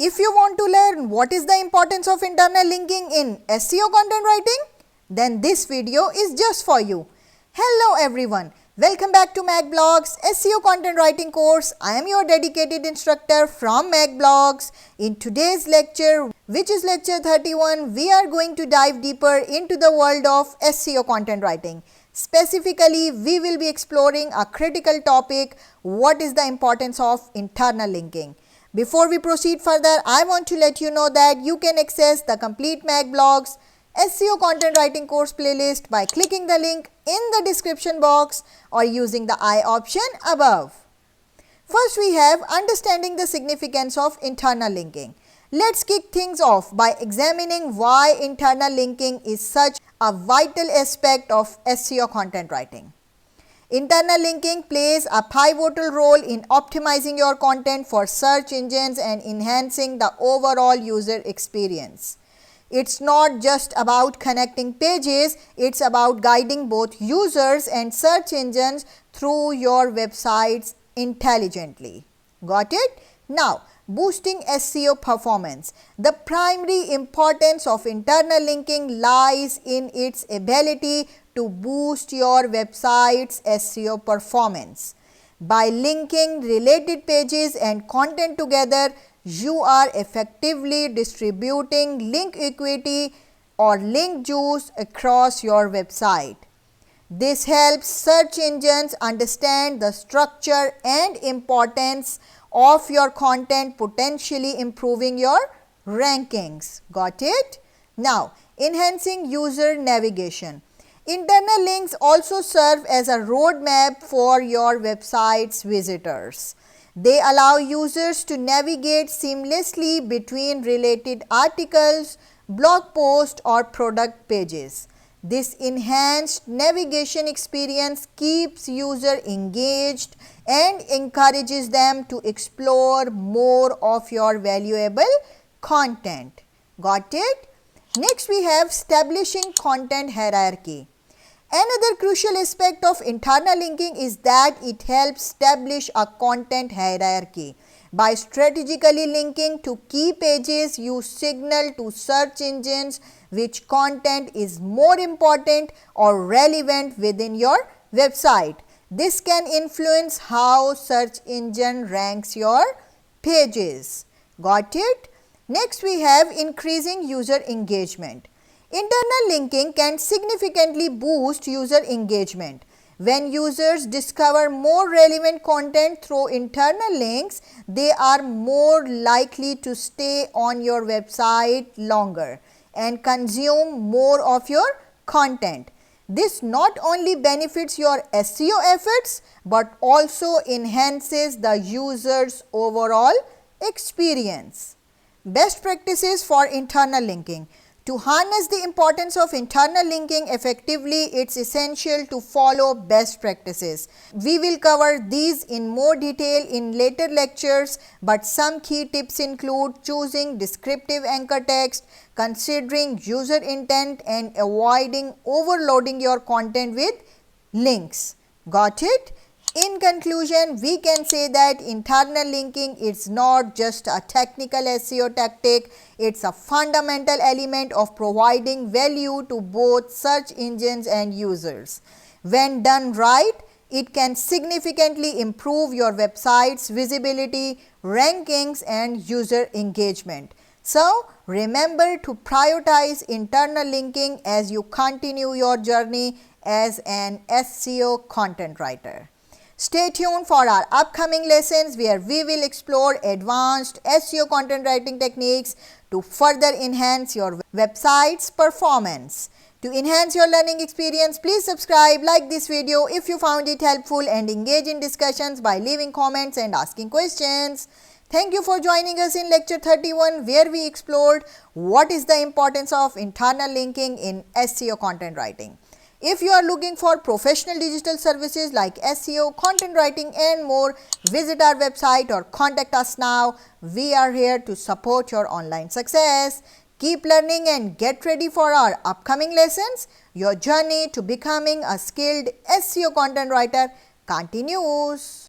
If you want to learn what is the importance of internal linking in SEO content writing, then this video is just for you. Hello everyone, welcome back to makblogs SEO content writing course. I am your dedicated instructor from makblogs. In today's lecture, which is lecture 31, we are going to dive deeper into the world of SEO content writing. Specifically, we will be exploring a critical topic, what is the importance of internal linking. Before we proceed further, I want to let you know that you can access the complete makblogs SEO content writing course playlist by clicking the link in the description box or using the I option above. First, we have understanding the significance of internal linking. Let's kick things off by examining why internal linking is such a vital aspect of SEO content writing. Internal linking plays a pivotal role in optimizing your content for search engines and enhancing the overall user experience. It's not just about connecting pages, it's about guiding both users and search engines through your websites intelligently. Got it? Now, boosting SEO performance. The primary importance of internal linking lies in its ability to boost your website's SEO performance. By linking related pages and content together, you are effectively distributing link equity or link juice across your website. This helps search engines understand the structure and importance of your content, potentially improving your rankings. Got it? Now, enhancing user navigation. Internal links also serve as a roadmap for your website's visitors. They allow users to navigate seamlessly between related articles, blog posts, or product pages. This enhanced navigation experience keeps users engaged and encourages them to explore more of your valuable content. Got it? Next, we have establishing content hierarchy. Another crucial aspect of internal linking is that it helps establish a content hierarchy. By strategically linking to key pages, you signal to search engines which content is more important or relevant within your website. This can influence how search engine ranks your pages. Got it? Next, we have increasing user engagement. Internal linking can significantly boost user engagement. When users discover more relevant content through internal links, they are more likely to stay on your website longer and consume more of your content. This not only benefits your SEO efforts but also enhances the user's overall experience. Best practices for internal linking. To harness the importance of internal linking effectively, it's essential to follow best practices. We will cover these in more detail in later lectures, but some key tips include choosing descriptive anchor text, considering user intent, and avoiding overloading your content with links. Got it? In conclusion, we can say that internal linking is not just a technical SEO tactic, it's a fundamental element of providing value to both search engines and users. When done right, it can significantly improve your website's visibility, rankings, and user engagement. So, remember to prioritize internal linking as you continue your journey as an SEO content writer. Stay tuned for our upcoming lessons where we will explore advanced SEO content writing techniques to further enhance your website's performance. To enhance your learning experience, please subscribe, like this video if you found it helpful, and engage in discussions by leaving comments and asking questions. Thank you for joining us in lecture 31 where we explored what is the importance of internal linking in SEO content writing. If you are looking for professional digital services like SEO, content writing and more, visit our website or contact us now. We are here to support your online success. Keep learning and get ready for our upcoming lessons. Your journey to becoming a skilled SEO content writer continues.